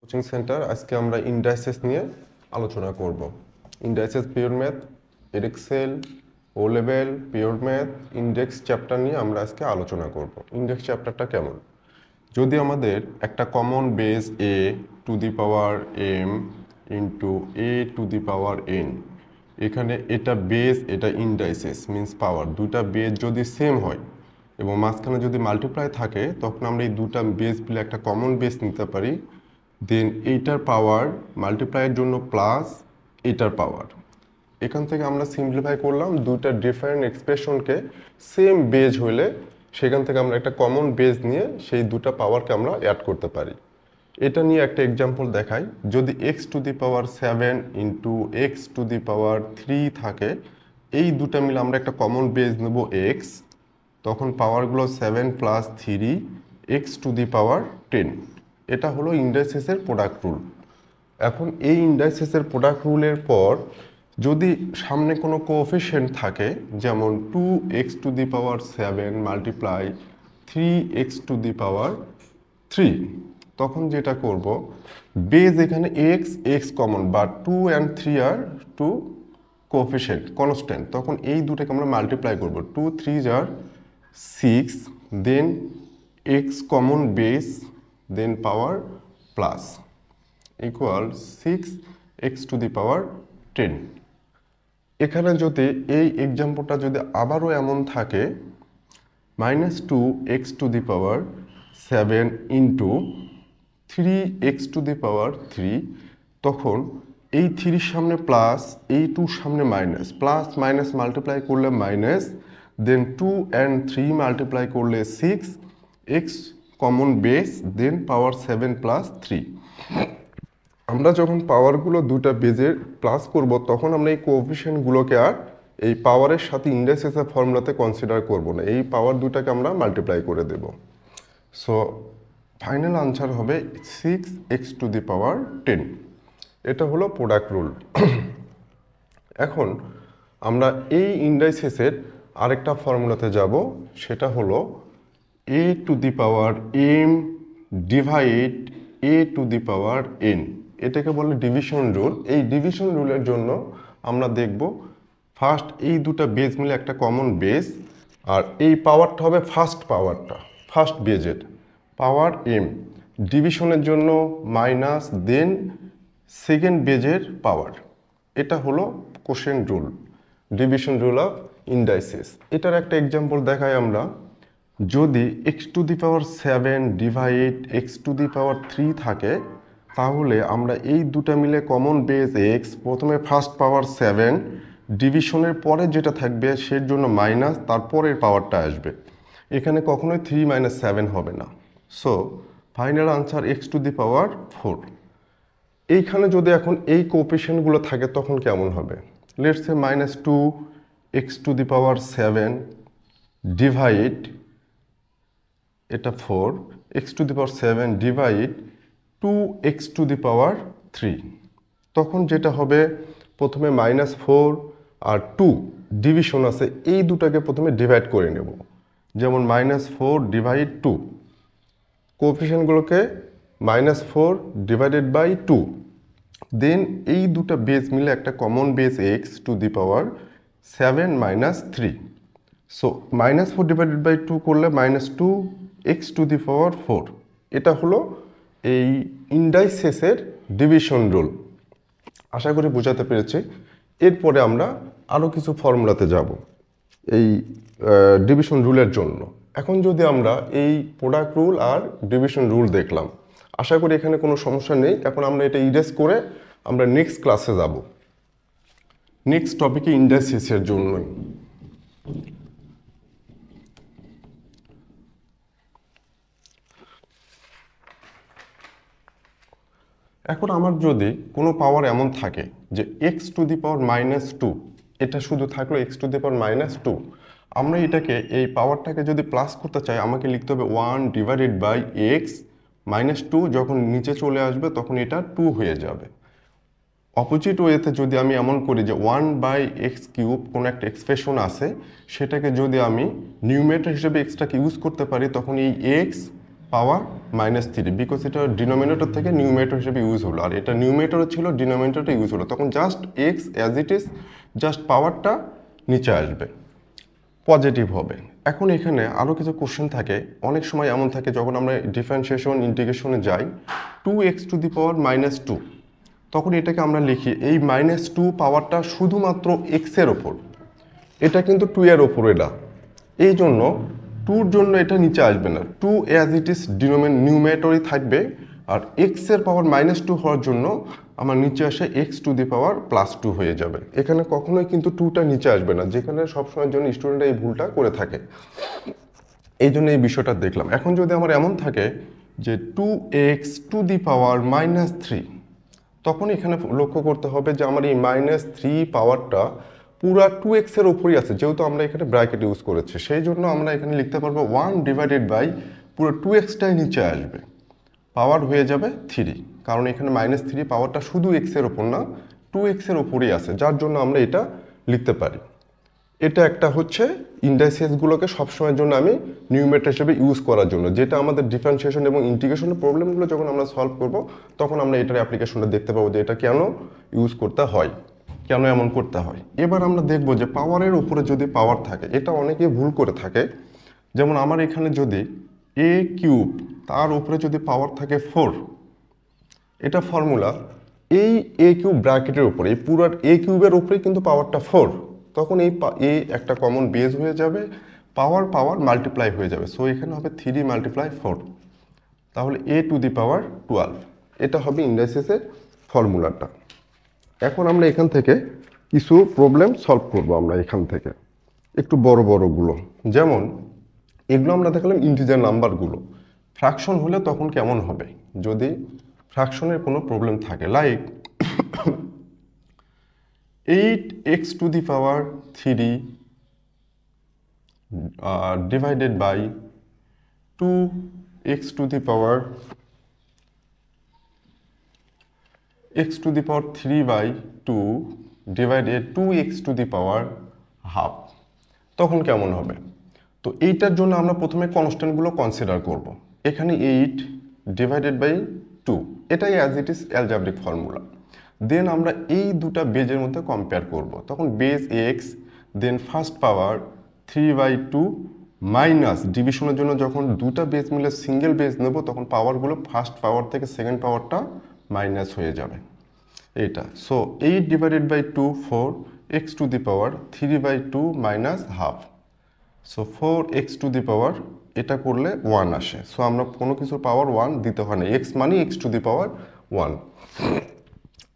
Coaching centre. আজকে আমরা indices নিয়ে আলোচনা করব। Indices pure math, Excel, O level, pure math, index chapter নিয়ে আমরা আজকে আলোচনা করব। ইন্ডেক্স চ্যাপ্টারটা কেমন? যদি আমাদের একটা common base a to the power m into a to the power n, এখানে এটা বেস, এটা ইন্ডাইসেস মিন্স পাওয়ার, দুটা বেস যদি সেম হয় এবং মাঝখানে যদি মাল্টিপ্লাই থাকে, তখন আমরা এই দুটা বেস মিলে একটা কমন বেস নিতে পারি। দেন এইটার পাওয়ার মাল্টিপ্লাইয়ের জন্য প্লাস এইটার পাওয়ার। এখান থেকে আমরা সিম্পলিফাই করলাম দুইটা ডিফারেন্ট এক্সপ্রেশনকে সেম বেজ হইলে সেখান থেকে আমরা একটা কমন বেজ নিয়ে সেই দুটা পাওয়ারকে আমরা অ্যাড করতে পারি। এটা নিয়ে একটা এক্সাম্পল দেখাই। যদি x to the power 7 into x to the power 3 থাকে, এই দুটা মিলে আমরা একটা কমন বেজ নেব এক্স, তখন পাওয়ারগুলো 7 plus 3 x to the power 10। এটা হলো ইন্ডাইসেসের প্রোডাক্ট রুল। এখন এই ইন্ডাইসেসের প্রোডাক্ট রুলের পর যদি সামনে কোনো কোএফিশিয়েন্ট থাকে, যেমন 2x to the power 7 multiply 3x to the power 3, তখন যেটা করব, বেজ এখানে x কমন, বা 2 and 3 আর 2 কোএফিশিয়েন্ট কনস্ট্যান্ট, তখন এই দুটাকে আমরা মাল্টিপ্লাই করব। 2 3 আর 6, then x common base, then power plus equal 6x to the power 10। এখানে যদি এই এক্সাম্পলটা যদি আবারও এমন থাকে, -2x to the power 7 into 3x to the power 3, তখন এই 3 সামনে প্লাস, এই 2 সামনে মাইনাস, প্লাস মাইনাস মাল্টিপ্লাই করলে মাইনাস, দেন 2 and 3 মাল্টিপ্লাই করলে 6, x common base, then power 7 plus 3। আমরা যখন পাওয়ারগুলো দুটা বেজের প্লাস করব, তখন আমরা এই কোএফিশিয়েন্টগুলোকে আর এই পাওয়ারের সাথে ইন্ডাইসেসের ফর্মুলাতে কনসিডার করব না, এই পাওয়ার দুটাকে আমরা মাল্টিপ্লাই করে দেব। সো ফাইনাল আনসার হবে 6x টু দি পাওয়ার 10। এটা হলো প্রোডাক্ট রুল। এখন আমরা এই ইন্ডাইসেসের আরেকটা ফর্মুলাতে যাব, সেটা হলো a two the power m divide a two the power n। এটাকে বলে ডিভিশন রুল। এই ডিভিশন রুলের জন্য আমরা দেখব, ফার্স্ট এই দুটা বেজ মিলে একটা কমন বেজ, আর এই পাওয়ারটা হবে ফার্স্ট পাওয়ারটা, ফার্স্ট বেজের পাওয়ার m, ডিভিশনের জন্য মাইনাস, দেন সেকেন্ড বেজের পাওয়ার। এটা হলো quotient rule, division rule of indices. এটার একটা এক্সাম্পল দেখাই আমরা। যদি x to the power 7 divide x to the power 3 থাকে, তাহলে আমরা এই দুটা মিলে কমন বেস x, প্রথমে ফার্স্ট পাওয়ার 7, ডিভিশনের পরে যেটা থাকবে সের জন্য মাইনাস, তারপরের পাওয়ারটা আসবে। এখানে কখনোই 3 - 7 হবে না। So final answer x to the power 4। এইখানে যদি এখন এই কোএফিশিয়েন্টগুলো থাকে, তখন কেমন হবে? Let's say -2x to the power 7 divide, এটা 4, x to the power 7 divide 2x to the power 3। তখন যেটা হবে, প্রথমে -4 আর 2 ডিভিশন আছে, এই দুটাকে প্রথমে ডিভাইড করে নেব। যেমন -4 ডিভাইড 2, কোএফিশিয়েন্টগুলোকে -4 ডিভাইডেড বাই 2, দেন এই দুটা বেস মিলে একটা common base x to the power 7 - 3। So -4 divided by 2 করলে -2x টু দি পাওয়ার 4। এটা হলো এই ইন্ডাইসেসের ডিভিশন রুল। আশা করি বোঝাতে পেরেছি। এরপরে আমরা আরও কিছু ফর্মুলাতে যাব এই ডিভিশন রুলের জন্য। এখন যদি আমরা এই প্রোডাক্ট রুল আর ডিভিশন রুল দেখলাম, আশা করি এখানে কোনো সমস্যা নেই। এখন আমরা এটা ইরেজ করে আমরা নেক্সট ক্লাসে যাব, নেক্সট টপিকে ইন্ডাইসেসের জন্যই। এখন আমার যদি কোনো পাওয়ার এমন থাকে যে x টু দি পাওয়ার -2, এটা শুধু থাকলো x টু দি পাওয়ার -2, আমরা এটাকে, এই পাওয়ারটাকে যদি প্লাস করতে চাই, আমাকে লিখতে হবে 1 ডিভাইডেড বাই x -2, যখন নিচে চলে আসবে তখন এটা 2 হয়ে যাবে। অপোজিট ওয়েতে যদি আমি এমন করি যে 1/x³ কোনো একটা এক্সপ্রেশন আছে, সেটাকে যদি আমি নিউমেরেটর হিসেবে এক্সটাকে ইউজ করতে পারি, তখন এই x পাওয়ার -3 বিকজ এটা ডিনোমিনেটর থেকে নিউমেটর হিসেবে ইউজ হলো, আর এটা নিউমেটরে ছিল ডিনোমিনেটরটা ইউজ হলো, তখন just x as it is, just পাওয়ারটা নিচে আসবে, পজিটিভ হবে। এখন এখানে আরও কিছু কোশ্চেন থাকে, অনেক সময় এমন থাকে যখন আমরা ডিফারেন্সিয়েশন ইন্টিগ্রেশনে যাই 2x⁻², তখন এটাকে আমরা লিখি এই -2 পাওয়ারটা শুধুমাত্র এক্সের ওপর, এটা কিন্তু 2 এর ওপরে না, এই জন্য 2-র জন্য এটা নিচে আসবে না, 2 অ্যাজ ইট ইজ নিউমেটরই থাকবে, আর এক্সের পাওয়ার -2 হওয়ার জন্য আমার নিচে আসে x⁻² হয়ে যাবে। এখানে কখনোই কিন্তু 2টা নিচে আসবে না, যেখানে সবসময়ের জন্য স্টুডেন্টরা এই ভুলটা করে থাকে, এই জন্য এই বিষয়টা দেখলাম। এখন যদি আমার এমন থাকে যে 2x⁻³ তখন এখানে লক্ষ্য করতে হবে যে আমার এই -3 পাওয়ারটা পুরা 2x এর উপরই আছে, যেহেতু আমরা এখানে ব্র্যাকেট ইউজ করেছি, সেই জন্য আমরা এখানে লিখতে পারবো 1/, পুরো 2x-টাই নিচে আসবে, পাওয়ার হয়ে যাবে 3, কারণ এখানে -3 পাওয়ারটা শুধু x এর ওপর না 2x এর ওপরই আছে, যার জন্য আমরা এটা লিখতে পারি। এটা একটা হচ্ছে ইন্ডাইসেসগুলোকে সবসময়ের জন্য আমি নিউমেটর হিসেবে ইউজ করার জন্য, যেটা আমাদের ডিফারেন্সিয়েশন এবং ইন্টিগ্রেশনের প্রবলেমগুলো যখন আমরা সলভ করব তখন আমরা এটার অ্যাপ্লিকেশনটা দেখতে পাবো যে এটা কেন ইউজ করতে হয়, কেন এমন করতে হয়। এবার আমরা দেখব যে পাওয়ারের উপরে যদি পাওয়ার থাকে, এটা অনেকে ভুল করে থাকে, যেমন আমার এখানে যদি a³ তার উপরে যদি পাওয়ার থাকে 4, এটা ফর্মুলা, এই a³ ব্র্যাকেটের উপরে, এই পুরো a³ উপরেই কিন্তু পাওয়ারটা 4, তখন এই একটা কমন বেজ হয়ে যাবে, পাওয়ার মাল্টিপ্লাই হয়ে যাবে, সো এখানে হবে 3 × 4, তাহলে a⁻12, এটা হবে ইন্ডাইসেসের ফর্মুলাটা। এখন আমরা এখান থেকে কিছু প্রবলেম সলভ করব, আমরা এখান থেকে একটু বড়গুলো, যেমন এগুলো আমরা দেখালাম ইন্টিজার নাম্বারগুলো, ফ্র্যাকশন হলে তখন কেমন হবে যদি ফ্র্যাকশনের কোনো প্রবলেম থাকে, like 8x⁻³ divided by 2x⁻3/2 divided 2x⁻½ তখন কেমন হবে। তো এইটার জন্য আমরা প্রথমে কনস্ট্যান্টগুলো কনসিডার করব। এখানে 8/2, এটাই as it is algebraic formula. Then আমরা এই দুটা বেজের মধ্যে কম্পেয়ার করব, তখন base x, then first power 3/2 minus ডিভিশনের জন্য যখন দুটা বেজ মিলে সিঙ্গেল বেজ নেব তখন পাওয়ারগুলো ফার্স্ট পাওয়ার থেকে সেকেন্ড পাওয়ারটা মাইনাস হয়ে যাবে এইটা। সো 8/2 4 x⁻3/2 -½ সো 4x⁻, এটা করলে 1 আসে, সো আমরা কোনো কিছুর পাওয়ার 1 দিতে হয় না, এক্স মানে x⁻1,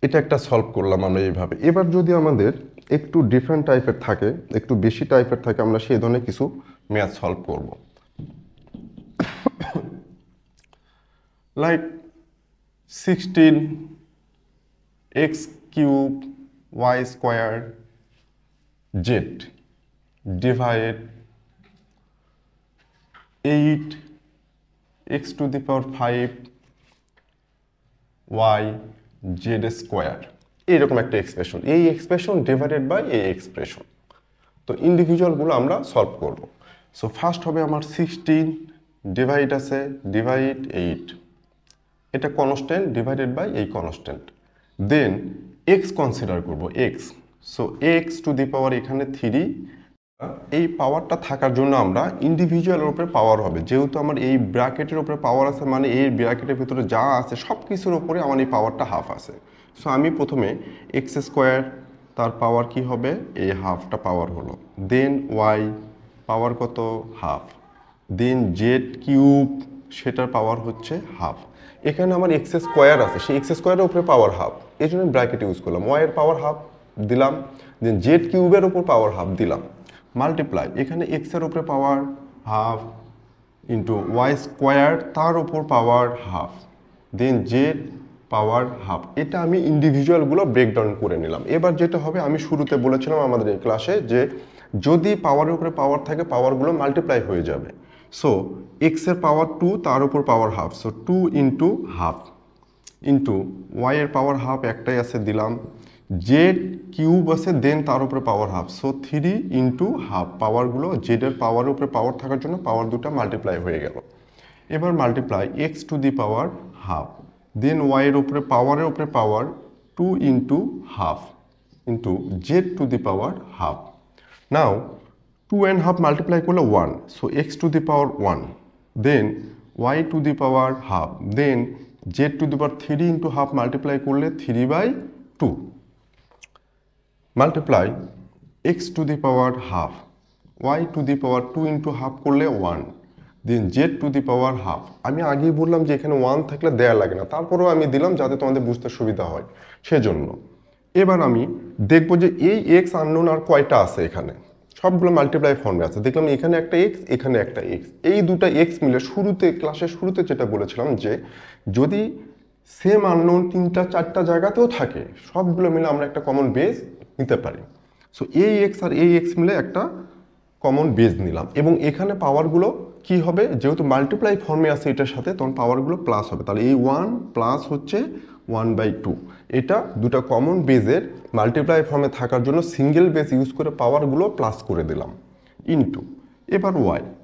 এটা একটা সলভ করলাম আমরা এইভাবে। এবার যদি আমাদের একটু ডিফারেন্ট টাইপের থাকে, একটু বেশি টাইপের থাকে, আমরা সেই ধরনের কিছু ম্যাথ সলভ করব, like 16x³ y² divide 8x⁵ y² এইরকম একটা এক্সপ্রেশন, এই এক্সপ্রেশন ডিভাইডেড বাই এই এক্সপ্রেশন। তো ইন্ডিভিজুয়ালগুলো আমরা সলভ করব। সো ফার্স্ট হবে আমার 16 ডিভাইড আছে, ডিভাইড 8, এটা কনস্ট্যান্ট ডিভাইডেড বাই এই কনস্ট্যান্ট, দেন এক্স কনসিডার করব, এক্স, সো x⁻, এখানে 3, এই পাওয়ারটা থাকার জন্য আমরা ইন্ডিভিজুয়ালের উপরে পাওয়ার হবে, যেহেতু আমার এই ব্র্যাকেটের উপরে পাওয়ার আছে মানে এই ব্র্যাকেটের ভিতরে যা আছে সব কিছুর উপরে আমার এই পাওয়ারটা হাফ আছে। সো আমি প্রথমে x² তার পাওয়ার কি হবে, এই হাফটা পাওয়ার হলো, দেন y পাওয়ার কত, হাফ, দেন z³ সেটার পাওয়ার হচ্ছে হাফ, এখানে আমার x² আছে, সেই x² উপরে পাওয়ার হাফ, এই জন্য ব্র্যাকেট ইউজ করলাম, y এর পাওয়ার হাফ দিলাম, দেন z³ উপর পাওয়ার হাফ দিলাম, মাল্টিপ্লাই, এখানে x এর উপরে পাওয়ার হাফ ইন্টু y² তার উপর পাওয়ার হাফ, দেন z পাওয়ার হাফ, এটা আমি ইন্ডিভিজুয়ালগুলো ব্রেকডাউন করে নিলাম। এবার যেটা হবে, আমি শুরুতে বলেছিলাম আমাদের এই ক্লাসে যে যদি পাওয়ারের উপরে পাওয়ার থাকে পাওয়ারগুলো মাল্টিপ্লাই হয়ে যাবে, সো x এর পাওয়ার 2 তার উপর পাওয়ার half, so 2 × half into y এর পাওয়ার হাফ একটাই আছে দিলাম, z³ আছে, দেন তার উপরে পাওয়ার হাফ, সো 3 × হাফ, পাওয়ারগুলো জেড এর পাওয়ারের উপরে পাওয়ার থাকার জন্য পাওয়ার দুটো মাল্টিপ্লাই হয়ে গেল। এবার multiply x to the power half, then ওয়াইয়ের উপরে পাওয়ারের উপরে power 2 into half into z to the power half. Now 2 and half multiply করলে 1, so x to the power 1, then y to the power half, then z to the power 3 into half multiply করলে 3/2 multiply x to the power half, y to the power 2 into half করলে 1, দেন z to the power half. আমি আগেই বললাম যে এখানে 1 থাকলে দেয়া লাগে না, তারপরেও আমি দিলাম যাতে তোমাদের বুঝতে সুবিধা হয় সেজন্য। এবার আমি দেখবো যে এই এক্স আননোন আর কয়টা আছে, এখানে সবগুলো মাল্টিপ্লাই ফর্মে আছে। দেখলাম এখানে একটা এক্স, এখানে একটা এক্স, এই দুটা এক্স মিলে শুরুতে ক্লাসের শুরুতে যেটা বলেছিলাম যে যদি সেম আননোন 3টা 4টা জায়গাতেও থাকে সবগুলো মিলে আমরা একটা কমন বেজ নিতে পারি। সো এই এক্স আর এই এক্স মিলে একটা কমন বেজ নিলাম, এবং এখানে পাওয়ারগুলো কি হবে, যেহেতু মাল্টিপ্লাই ফর্মে আছে এটার সাথে, তখন পাওয়ারগুলো প্লাস হবে। তাহলে এই 1 প্লাস হচ্ছে 1/2, এটা দুটা কমন বেজের মাল্টিপ্লাই ফর্মে থাকার জন্য সিঙ্গেল বেজ ইউজ করে পাওয়ারগুলো প্লাস করে দিলাম ইনটু। এবার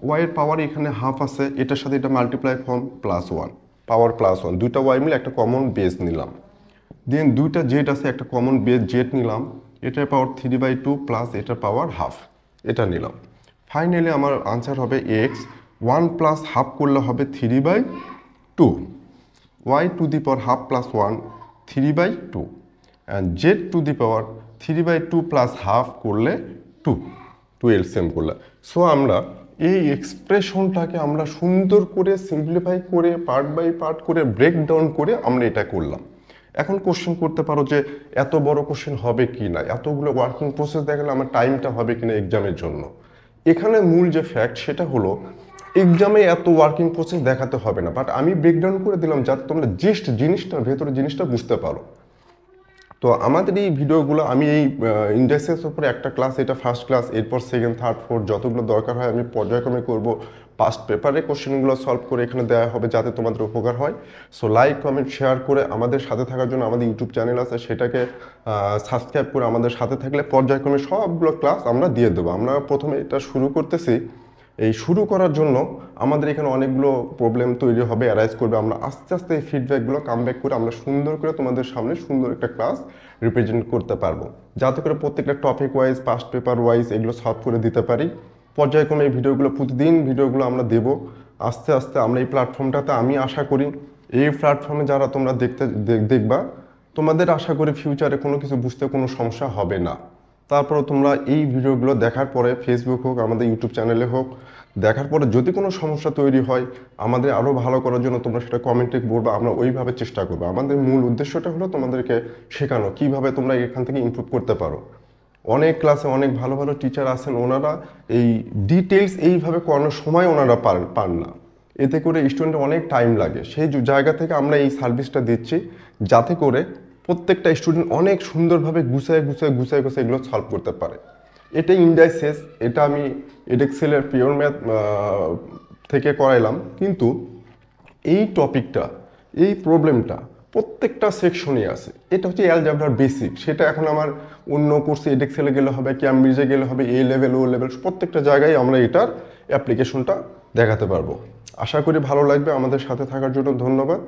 ওয়াইয়ের পাওয়ার এখানে হাফ আছে, এটার সাথে এটা মাল্টিপ্লাই ফর্ম +1, পাওয়ার +1, দুইটা ওয়াই মিলে একটা কমন বেজ নিলাম। দেন দুইটা জেড আছে, একটা কমন বেজ জেড নিলাম, এটার পাওয়ার 3/2 প্লাস এটার পাওয়ার হাফ, এটা নিলাম। ফাইনালি আমার আনসার হবে এক্স 1 প্লাস হাফ করলে হবে 3/2, y to the power half plus 1 3/2, and z to the power 3/2 plus half করলে 2 এলসিএম করলে। সো আমরা এই এক্সপ্রেশনটাকে আমরা সুন্দর করে সিম্পলিফাই করে পার্ট বাই পার্ট করে ব্রেকডাউন করে আমরা এটা করলাম। এখন কোশ্চেন করতে পারো যে এত বড় কোশ্চেন হবে কি না, এতগুলো ওয়ার্কিং প্রসেস দেখালে আমার টাইমটা হবে কিনা এক্সামের জন্য। এখানে মূল যে ফ্যাক্ট সেটা হলো এক্সামে এত ওয়ার্কিং প্রসেস দেখাতে হবে না, বাট আমি ব্রেকডাউন করে দিলাম যাতে তোমরা জাস্ট জিনিসটার ভেতরে জিনিসটা বুঝতে পারো। তো আমাদের এই ভিডিওগুলো আমি এই ইন্ডাস্ট্রিয়ালস উপরে একটা ক্লাস, এটা ফার্স্ট ক্লাস, এরপর সেকেন্ড থার্ড ফোর্থ যতগুলো দরকার হয় আমি পর্যায়ক্রমে করব। পাস্ট পেপারে কোশ্চেনগুলো সলভ করে এখানে দেওয়া হবে যাতে তোমাদের উপকার হয়। সো লাইক কমেন্ট শেয়ার করে আমাদের সাথে থাকার জন্য আমাদের ইউটিউব চ্যানেল আছে সেটাকে সাবস্ক্রাইব করে আমাদের সাথে থাকলে পর্যায়ক্রমে সবগুলো ক্লাস আমরা দিয়ে দেবো। আমরা প্রথমে এটা শুরু করতেছি, এই শুরু করার জন্য আমাদের এখানে অনেকগুলো প্রবলেম তৈরি হবে, অ্যারাইজ করবে। আমরা আস্তে আস্তে এই ফিডব্যাকগুলো কামব্যাক করে আমরা সুন্দর করে তোমাদের সামনে সুন্দর একটা ক্লাস রিপ্রেজেন্ট করতে পারবো, যাতে করে প্রত্যেকটা topic wise past paper wise এগুলো সলভ করে দিতে পারি। পর্যায়ক্রমে এই ভিডিওগুলো প্রতিদিন ভিডিওগুলো আমরা দেবো আস্তে আস্তে। আমরা এই প্ল্যাটফর্মটাতে আমি আশা করি এই প্ল্যাটফর্মে যারা তোমরা দেখবা তোমাদের আশা করি ফিউচারে কোনো কিছু বুঝতে কোনো সমস্যা হবে না। তারপরে তোমরা এই ভিডিওগুলো দেখার পরে ফেসবুক হোক আমাদের ইউটিউব চ্যানেলে হোক দেখার পরে যদি কোনো সমস্যা তৈরি হয় আমাদের আরও ভালো করার জন্য তোমরা সেটা কমেন্টে বলবা, আমরা ওইভাবে চেষ্টা করবো। আমাদের মূল উদ্দেশ্যটা হলো তোমাদেরকে শেখানো কীভাবে তোমরা এখান থেকে ইমপ্রুভ করতে পারো। অনেক ক্লাসে অনেক ভালো ভালো টিচার আছেন, ওনারা এই ডিটেলস এইভাবে করানোর সময় ওনারা পান না, এতে করে স্টুডেন্টের অনেক টাইম লাগে। সেই জায়গা থেকে আমরা এই সার্ভিসটা দিচ্ছি যাতে করে প্রত্যেকটা স্টুডেন্ট অনেক সুন্দরভাবে গুছায় এগুলো সলভ করতে পারে। এটা ইন্ডাইসেস, এটা আমি এডেক্সেলের পিওর ম্যাথ থেকে করাইলাম, কিন্তু এই টপিকটা এই প্রবলেমটা প্রত্যেকটা সেকশনে আছে। এটা হচ্ছে অ্যালজেব্রার বেসিক, সেটা এখন আমার অন্য কোর্সে এডেক্সেলে গেলে হবে, ক্যামব্রিজে গেলে হবে, এ লেভেল ও লেভেল প্রত্যেকটা জায়গায় আমরা এটার অ্যাপ্লিকেশনটা দেখাতে পারবো। আশা করি ভালো লাগবে। আমাদের সাথে থাকার জন্য ধন্যবাদ,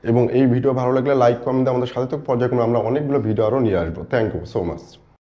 এবং এই ভিডিও ভালো লাগলে লাইক কমেন্ট আমাদের সাথে তো পর্যায়ক্রমে আমরা অনেকগুলো ভিডিও আরও নিয়ে আসবো। Thank you so much.